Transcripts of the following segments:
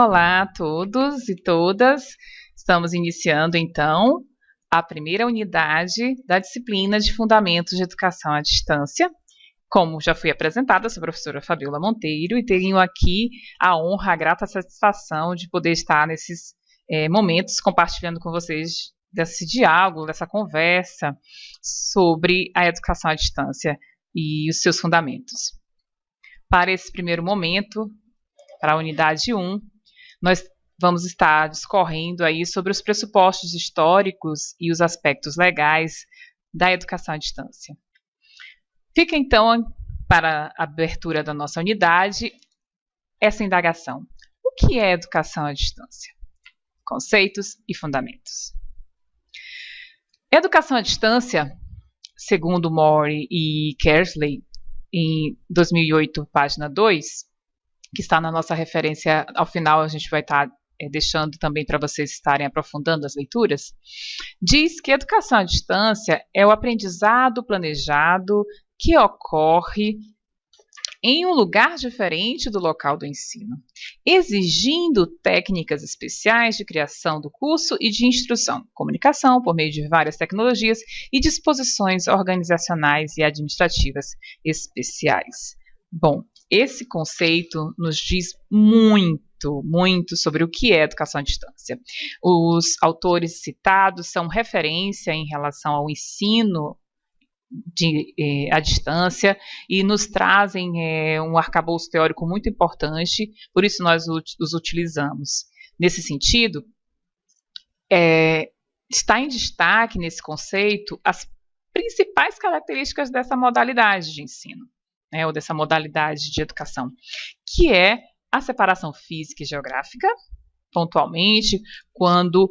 Olá a todos e todas. Estamos iniciando então a primeira unidade da disciplina de Fundamentos de Educação à Distância. Como já fui apresentada, sou a professora Fabiola Monteiro e tenho aqui a honra, a grata satisfação de poder estar nesses momentos compartilhando com vocês desse diálogo, dessa conversa sobre a educação à distância e os seus fundamentos. Para esse primeiro momento, para a unidade 1, nós vamos estar discorrendo aí sobre os pressupostos históricos e os aspectos legais da educação à distância. Fica então, para a abertura da nossa unidade, essa indagação. O que é educação à distância? Conceitos e fundamentos. Educação à distância, segundo Mori e Kersley, em 2008, página 2, que está na nossa referência, ao final a gente vai estar deixando também para vocês estarem aprofundando as leituras, diz que a educação à distância é o aprendizado planejado que ocorre em um lugar diferente do local do ensino, exigindo técnicas especiais de criação do curso e de instrução, comunicação por meio de várias tecnologias e disposições organizacionais e administrativas especiais. Bom, esse conceito nos diz muito sobre o que é educação à distância. Os autores citados são referência em relação ao ensino à distância e nos trazem um arcabouço teórico muito importante, por isso nós os utilizamos. Nesse sentido, está em destaque nesse conceito as principais características dessa modalidade de ensino, ou dessa modalidade de educação, que é a separação física e geográfica, pontualmente, quando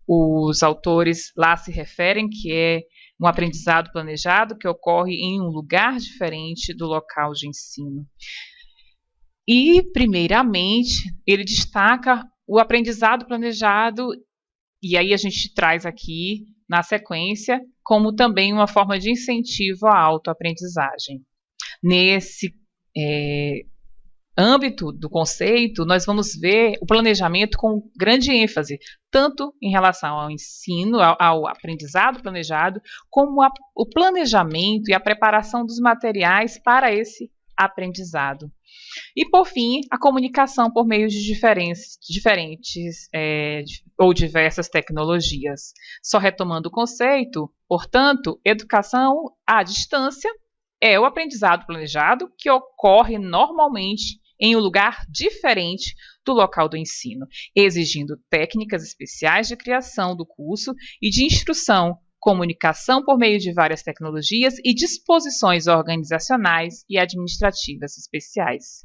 os autores lá se referem que é um aprendizado planejado que ocorre em um lugar diferente do local de ensino. E, primeiramente, ele destaca o aprendizado planejado, e aí a gente traz aqui, na sequência, como também uma forma de incentivo à autoaprendizagem. Nesse âmbito do conceito, nós vamos ver o planejamento com grande ênfase, tanto em relação ao ensino, ao aprendizado planejado, como o planejamento e a preparação dos materiais para esse aprendizado. E, por fim, a comunicação por meio de diferentes ou diversas tecnologias. Só retomando o conceito, portanto, educação à distância é o aprendizado planejado que ocorre normalmente em um lugar diferente do local do ensino, exigindo técnicas especiais de criação do curso e de instrução, comunicação por meio de várias tecnologias e disposições organizacionais e administrativas especiais.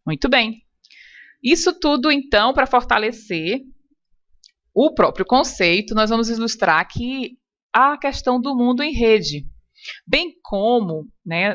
Muito bem. Isso tudo, então, para fortalecer o próprio conceito, nós vamos ilustrar aqui a questão do mundo em rede, bem como,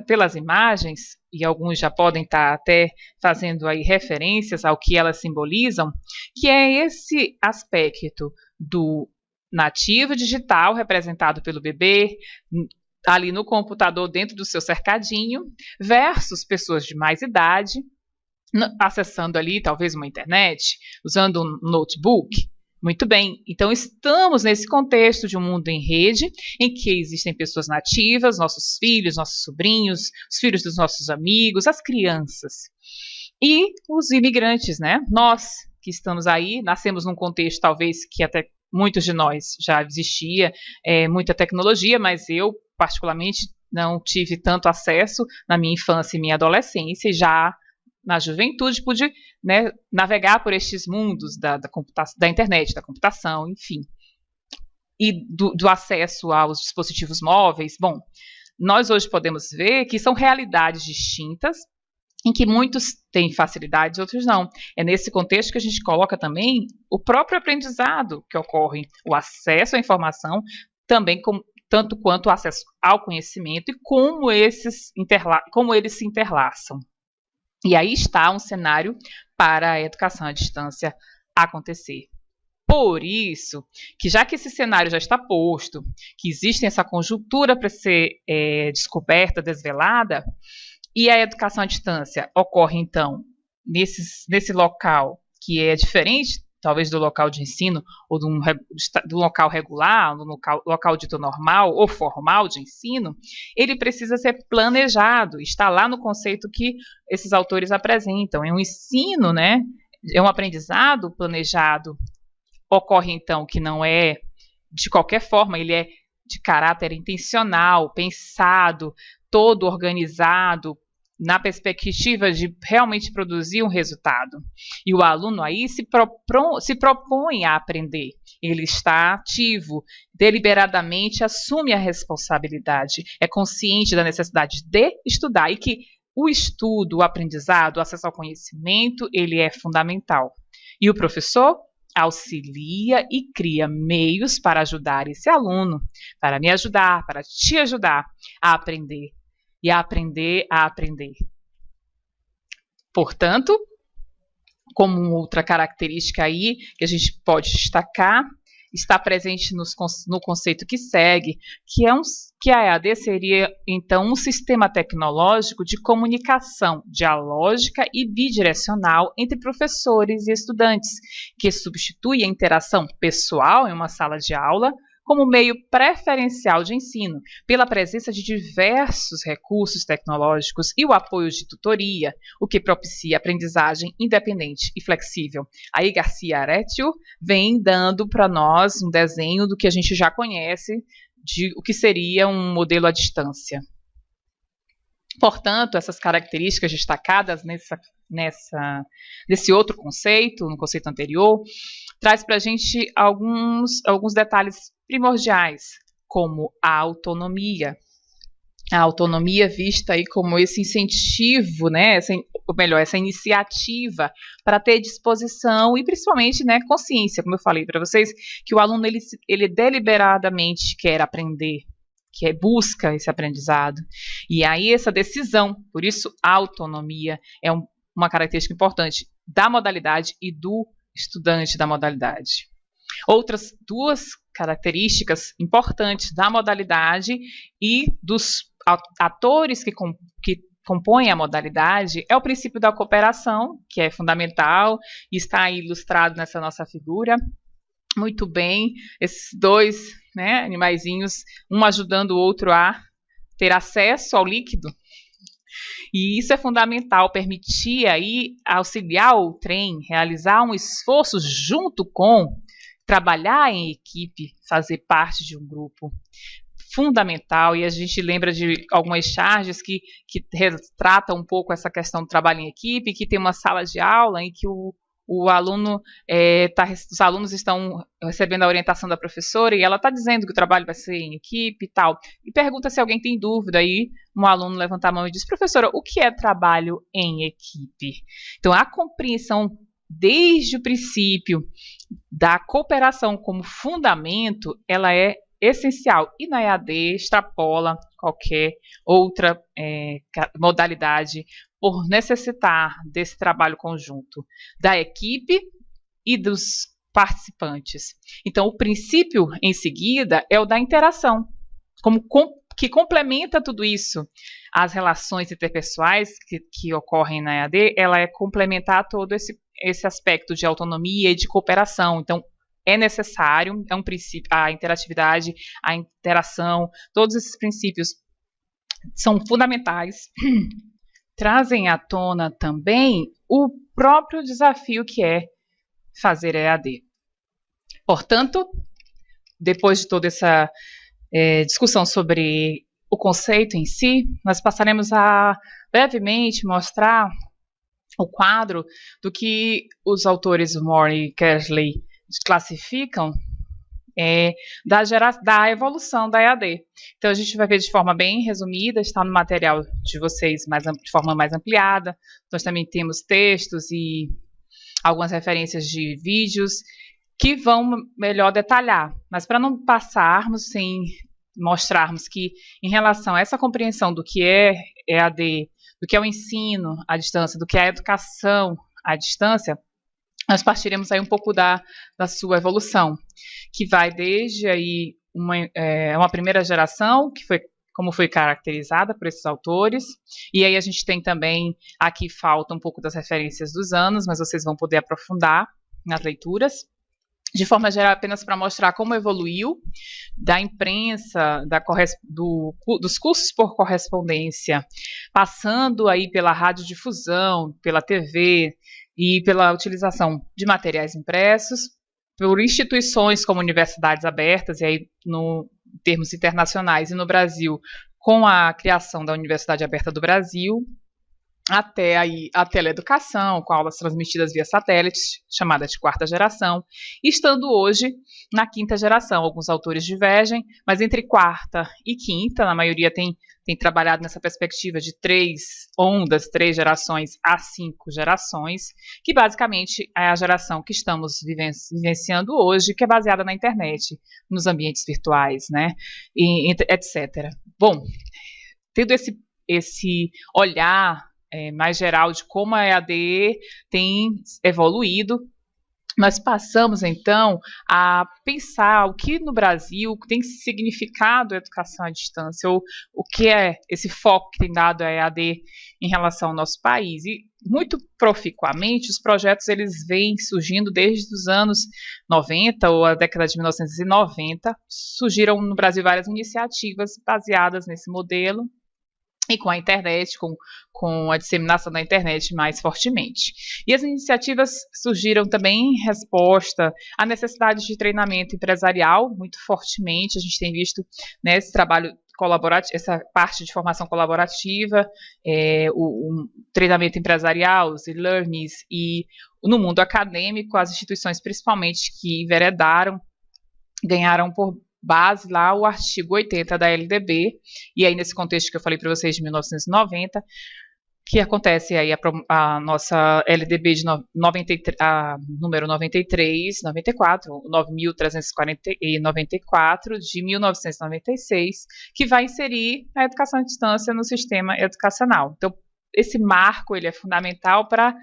pelas imagens, e alguns já podem estar até fazendo aí referências ao que elas simbolizam, que é esse aspecto do nativo digital, representado pelo bebê, ali no computador dentro do seu cercadinho, versus pessoas de mais idade, acessando ali talvez uma internet, usando um notebook. Muito bem, então estamos nesse contexto de um mundo em rede, em que existem pessoas nativas, nossos filhos, nossos sobrinhos, os filhos dos nossos amigos, as crianças. E os imigrantes, Nós que estamos aí, nascemos num contexto talvez que até muitos de nós já existia muita tecnologia, mas eu particularmente não tive tanto acesso na minha infância e minha adolescência, e já na juventude pude navegar por estes mundos da internet, da computação, enfim, e do acesso aos dispositivos móveis. Bom, nós hoje podemos ver que são realidades distintas, em que muitos têm facilidades, outros não. É nesse contexto que a gente coloca também o próprio aprendizado que ocorre, o acesso à informação, também tanto quanto o acesso ao conhecimento e como eles se interlaçam. E aí está um cenário para a educação à distância acontecer. Por isso, que já que esse cenário já está posto, que existe essa conjuntura para ser descoberta, desvelada, e a educação à distância ocorre, então, nesse local que é diferente, talvez do local de ensino, ou do local regular, do local dito normal ou formal de ensino, ele precisa ser planejado, está lá no conceito que esses autores apresentam. É um ensino, né? É um aprendizado planejado. Ocorre, então, que não é de qualquer forma, ele é de caráter intencional, pensado, todo organizado, na perspectiva de realmente produzir um resultado. E o aluno aí se propõe a aprender. Ele está ativo, deliberadamente assume a responsabilidade, é consciente da necessidade de estudar e que o estudo, o aprendizado, o acesso ao conhecimento, ele é fundamental. E o professor auxilia e cria meios para ajudar esse aluno, para me ajudar, para te ajudar a aprender. E a aprender a aprender. Portanto, como outra característica aí que a gente pode destacar, está presente no conceito que segue, que a EAD seria, então, um sistema tecnológico de comunicação dialógica e bidirecional entre professores e estudantes, que substitui a interação pessoal em uma sala de aula como meio preferencial de ensino, pela presença de diversos recursos tecnológicos e o apoio de tutoria, o que propicia aprendizagem independente e flexível. Aí Garcia Aretio vem dando para nós um desenho do que a gente já conhece, de o que seria um modelo à distância. Portanto, essas características destacadas nesse outro conceito, no conceito anterior, traz para a gente alguns detalhes primordiais, como a autonomia. A autonomia vista aí como esse incentivo, né, essa iniciativa para ter disposição e principalmente, né, consciência, como eu falei para vocês, que o aluno ele deliberadamente quer aprender, que busca esse aprendizado. E aí essa decisão, por isso a autonomia é uma característica importante da modalidade e do estudante da modalidade. Outras duas características importantes da modalidade e dos atores que compõem a modalidade é o princípio da cooperação, que é fundamental e está ilustrado nessa nossa figura. Muito bem, esses dois, né, animaizinhos, um ajudando o outro a ter acesso ao líquido. E isso é fundamental, permitir aí auxiliar o trem, realizar um esforço junto com, trabalhar em equipe, fazer parte de um grupo. Fundamental, e a gente lembra de algumas charges que retratam um pouco essa questão do trabalho em equipe, que tem uma sala de aula em que o aluno os alunos estão recebendo a orientação da professora e ela está dizendo que o trabalho vai ser em equipe e tal. E pergunta se alguém tem dúvida, aí um aluno levanta a mão e diz: professora, o que é trabalho em equipe? Então, a compreensão desde o princípio da cooperação como fundamento, ela é essencial. E na EAD extrapola qualquer outra modalidade por necessitar desse trabalho conjunto da equipe e dos participantes. Então, o princípio em seguida é o da interação, que complementa tudo isso. As relações interpessoais que ocorrem na EAD, ela é complementar todo esse aspecto de autonomia e de cooperação. Então, é necessário, é um princípio, a interatividade, a interação, todos esses princípios são fundamentais. Trazem à tona também o próprio desafio que é fazer EAD. Portanto, depois de toda essa discussão sobre o conceito em si, nós passaremos a brevemente mostrar o quadro do que os autores Moore e Kersley classificam da evolução da EAD. Então, a gente vai ver de forma bem resumida, está no material de vocês de forma mais ampliada. Nós também temos textos e algumas referências de vídeos que vão melhor detalhar. Mas para não passarmos sem mostrarmos que, em relação a essa compreensão do que é EAD, do que é o ensino à distância, do que é a educação à distância, nós partiremos aí um pouco da sua evolução, que vai desde aí uma primeira geração, que foi como foi caracterizada por esses autores. E aí a gente tem também, aqui falta um pouco das referências dos anos, mas vocês vão poder aprofundar nas leituras. De forma geral, apenas para mostrar como evoluiu da imprensa, dos cursos por correspondência, passando aí pela radiodifusão, pela TV e pela utilização de materiais impressos, por instituições como universidades abertas, e aí no termos internacionais e no Brasil, com a criação da Universidade Aberta do Brasil, até aí a teleeducação, com aulas transmitidas via satélite, chamada de quarta geração, e estando hoje na quinta geração. Alguns autores divergem, mas entre quarta e quinta, na maioria tem trabalhado nessa perspectiva de 3 ondas, 3 gerações a 5 gerações, que basicamente é a geração que estamos vivenciando hoje, que é baseada na internet, nos ambientes virtuais, né, e, etc. Bom, tendo esse olhar mais geral de como a EAD tem evoluído, nós passamos, então, a pensar o que no Brasil tem significado a educação à distância, ou o que é esse foco que tem dado a EAD em relação ao nosso país. E, muito proficuamente, os projetos eles vêm surgindo desde os anos 90, ou a década de 1990, surgiram no Brasil várias iniciativas baseadas nesse modelo, e com a internet, com a disseminação da internet mais fortemente. E as iniciativas surgiram também em resposta à necessidade de treinamento empresarial, muito fortemente. A gente tem visto, né, esse trabalho colaborativo, essa parte de formação colaborativa, o treinamento empresarial, os e-learnings, e no mundo acadêmico, as instituições principalmente que enveredaram, ganharam por base lá o artigo 80 da LDB, e aí nesse contexto que eu falei para vocês de 1990, que acontece aí a nossa LDB de número 94, 9.394 de 1996, que vai inserir a educação à distância no sistema educacional. Então, esse marco ele é fundamental para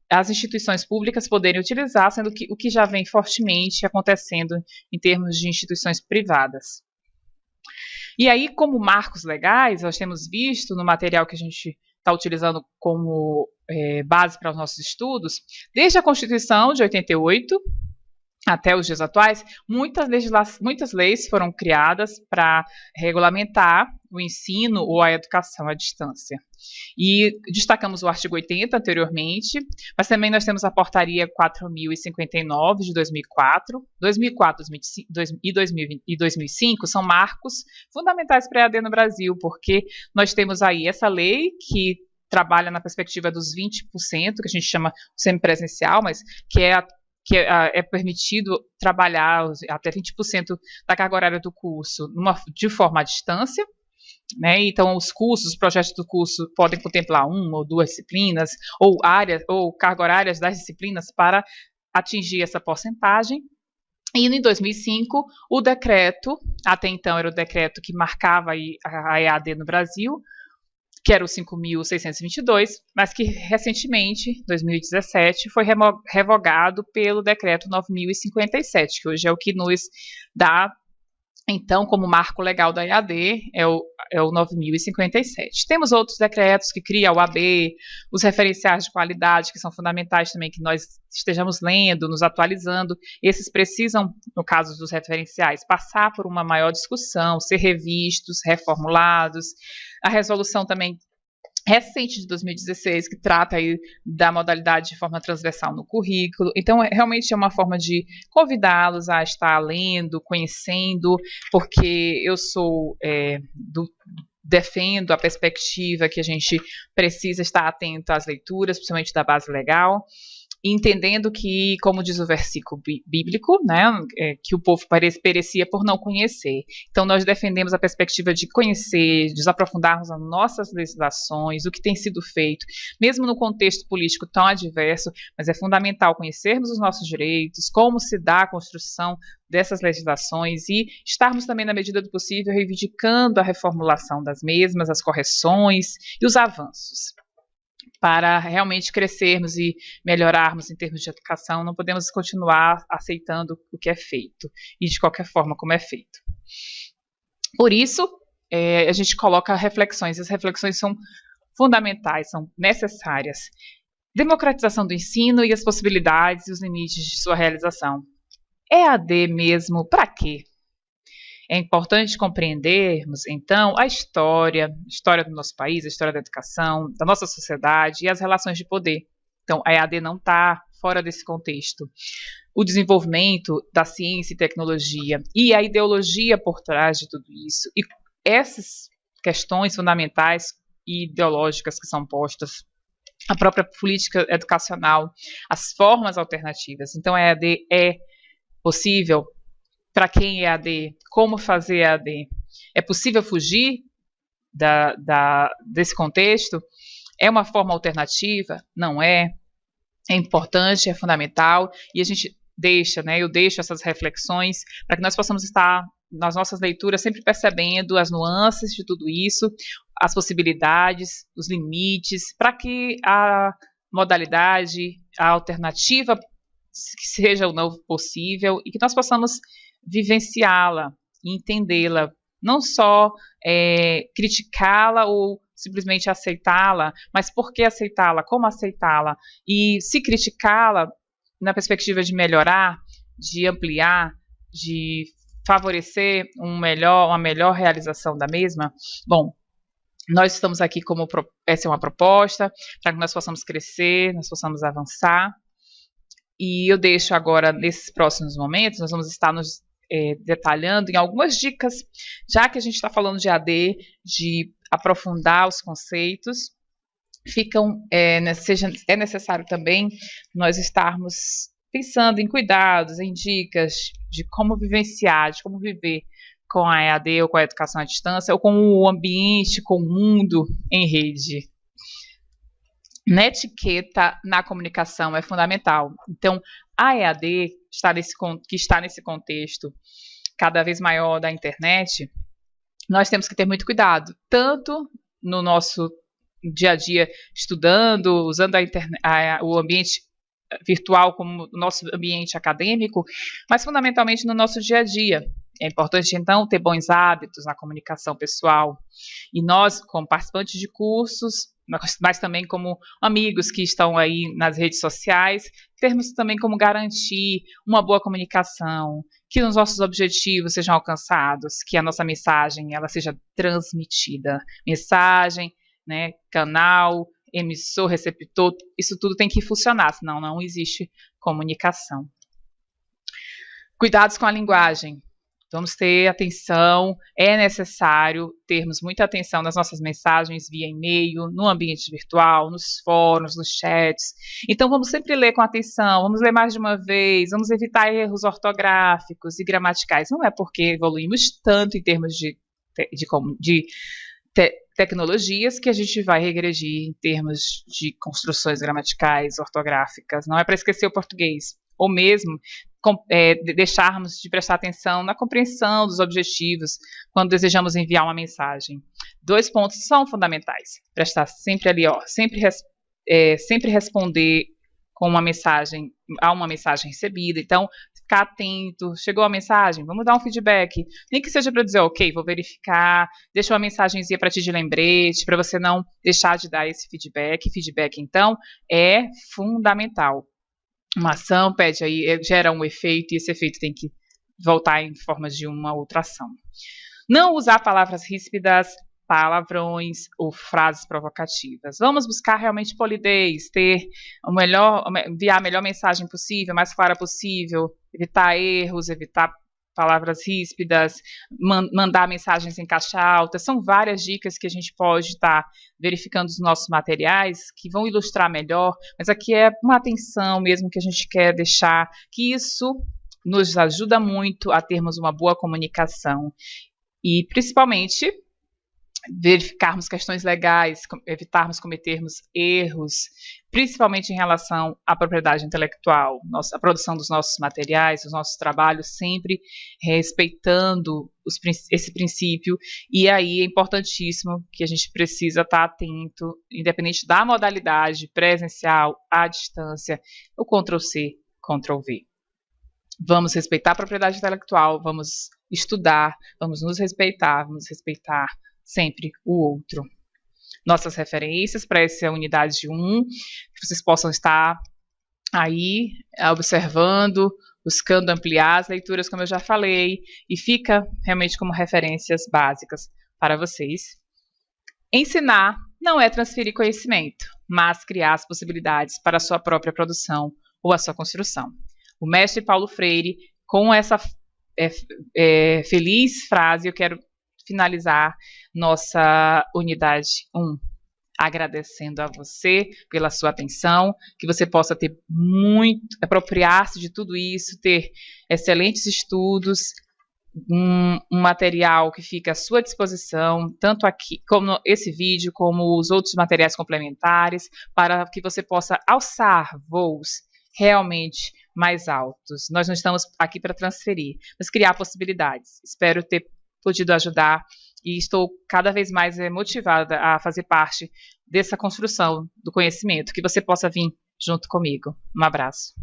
as instituições públicas poderem utilizar, sendo que o que já vem fortemente acontecendo em termos de instituições privadas. E aí, como marcos legais, nós temos visto no material que a gente está utilizando como base para os nossos estudos, desde a Constituição de 88 até os dias atuais, muitas leis foram criadas para regulamentar o ensino ou a educação à distância. E destacamos o artigo 80 anteriormente, mas também nós temos a portaria 4.059 de 2004, 2005 são marcos fundamentais para a EAD no Brasil, porque nós temos aí essa lei que trabalha na perspectiva dos 20%, que a gente chama semipresencial, mas que é permitido trabalhar até 20% da carga horária do curso de forma à distância, né? Então, os projetos do curso podem contemplar 1 ou 2 disciplinas, ou carga horárias das disciplinas para atingir essa porcentagem. E em 2005, o decreto, até então era o decreto que marcava a EAD no Brasil, que era o 5.622, mas que recentemente, 2017, foi revogado pelo decreto 9.057, que hoje é o que nos dá, então, como marco legal da EAD, é o 9.057. Temos outros decretos que criam a UAB, os referenciais de qualidade, que são fundamentais também que nós estejamos lendo, nos atualizando. Esses precisam, no caso dos referenciais, passar por uma maior discussão, ser revistos, reformulados. A resolução também recente de 2016, que trata aí da modalidade de forma transversal no currículo. Então, realmente é uma forma de convidá-los a estar lendo, conhecendo, porque eu defendo a perspectiva que a gente precisa estar atento às leituras, principalmente da base legal, entendendo que, como diz o versículo bíblico, né, que o povo perecia por não conhecer. Então, nós defendemos a perspectiva de conhecer, de aprofundarmos as nossas legislações, o que tem sido feito, mesmo no contexto político tão adverso, mas é fundamental conhecermos os nossos direitos, como se dá a construção dessas legislações e estarmos também, na medida do possível, reivindicando a reformulação das mesmas, as correções e os avanços. Para realmente crescermos e melhorarmos em termos de educação, não podemos continuar aceitando o que é feito e de qualquer forma como é feito. Por isso, a gente coloca reflexões. As reflexões são fundamentais, são necessárias. Democratização do ensino e as possibilidades e os limites de sua realização. EAD mesmo, para quê? É importante compreendermos, então, a história do nosso país, a história da educação, da nossa sociedade e as relações de poder. Então, a EAD não está fora desse contexto. O desenvolvimento da ciência e tecnologia e a ideologia por trás de tudo isso, e essas questões fundamentais e ideológicas que são postas, a própria política educacional, as formas alternativas. Então, a EAD é possível. Para quem é EAD, como fazer EAD? É possível fugir desse contexto? É uma forma alternativa? Não é? É importante, é fundamental, e a gente deixa, eu deixo essas reflexões para que nós possamos estar nas nossas leituras sempre percebendo as nuances de tudo isso, as possibilidades, os limites, para que a modalidade, a alternativa, que seja o novo possível e que nós possamos vivenciá-la e entendê-la, não só criticá-la ou simplesmente aceitá-la, mas por que aceitá-la, como aceitá-la, e se criticá-la na perspectiva de melhorar, de ampliar, de favorecer uma melhor realização da mesma. Bom, nós estamos aqui essa é uma proposta, para que nós possamos crescer, nós possamos avançar, e eu deixo agora, nesses próximos momentos, nós vamos estar nos detalhando em algumas dicas, já que a gente está falando de AD, de aprofundar os conceitos, é necessário também nós estarmos pensando em cuidados, em dicas de como vivenciar, de como viver com a EAD ou com a educação à distância, ou com o ambiente, com o mundo em rede. Netiqueta na comunicação é fundamental. Então, a EAD que está nesse contexto cada vez maior da internet, nós temos que ter muito cuidado, tanto no nosso dia a dia estudando, usando o ambiente virtual como o nosso ambiente acadêmico, mas fundamentalmente no nosso dia a dia. É importante, então, ter bons hábitos na comunicação pessoal. E nós, como participantes de cursos, mas também como amigos que estão aí nas redes sociais, termos também como garantir uma boa comunicação, que os nossos objetivos sejam alcançados, que a nossa mensagem ela seja transmitida. Mensagem, canal, emissor, receptor, isso tudo tem que funcionar, senão não existe comunicação. Cuidados com a linguagem. Vamos ter atenção, é necessário termos muita atenção nas nossas mensagens via e-mail, no ambiente virtual, nos fóruns, nos chats. Então, vamos sempre ler com atenção, vamos ler mais de uma vez, vamos evitar erros ortográficos e gramaticais. Não é porque evoluímos tanto em termos de tecnologias que a gente vai regredir em termos de construções gramaticais, ortográficas. Não é para esquecer o português, ou mesmo deixarmos de prestar atenção na compreensão dos objetivos quando desejamos enviar uma mensagem. 2 pontos são fundamentais. Prestar sempre ali, sempre responder com uma mensagem, a uma mensagem recebida. Então, ficar atento, chegou a mensagem, vamos dar um feedback, nem que seja para dizer, ok, vou verificar, deixa uma mensagenzinha para ti de lembrete, para você não deixar de dar esse feedback. Feedback, então, é fundamental. Uma ação pede aí, gera um efeito, e esse efeito tem que voltar em forma de uma outra ação. Não usar palavras ríspidas, palavrões ou frases provocativas. Vamos buscar realmente polidez, enviar a melhor mensagem possível, mais clara possível, evitar erros, evitar palavras ríspidas, mandar mensagens em caixa alta. São várias dicas que a gente pode estar verificando nos nossos materiais que vão ilustrar melhor, mas aqui é uma atenção mesmo que a gente quer deixar, que isso nos ajuda muito a termos uma boa comunicação e, principalmente, verificarmos questões legais, evitarmos cometermos erros, principalmente em relação à propriedade intelectual, a produção dos nossos materiais, dos nossos trabalhos, sempre respeitando esse princípio. E aí é importantíssimo que a gente precisa estar atento, independente da modalidade, presencial, à distância, o Ctrl+C, Ctrl+V. Vamos respeitar a propriedade intelectual, vamos estudar, vamos nos respeitar, vamos respeitar sempre o outro. Nossas referências para essa unidade 1, que vocês possam estar aí observando, buscando ampliar as leituras, como eu já falei, e fica realmente como referências básicas para vocês. Ensinar não é transferir conhecimento, mas criar as possibilidades para a sua própria produção ou a sua construção. O mestre Paulo Freire, com essa feliz frase, eu quero finalizar nossa unidade 1, agradecendo a você pela sua atenção, que você possa ter apropriar-se de tudo isso, ter excelentes estudos, um material que fica à sua disposição, tanto aqui como esse vídeo, como os outros materiais complementares, para que você possa alçar voos realmente mais altos. Nós não estamos aqui para transferir, mas criar possibilidades. Espero ter podido ajudar e estou cada vez mais motivada a fazer parte dessa construção do conhecimento, que você possa vir junto comigo. Um abraço.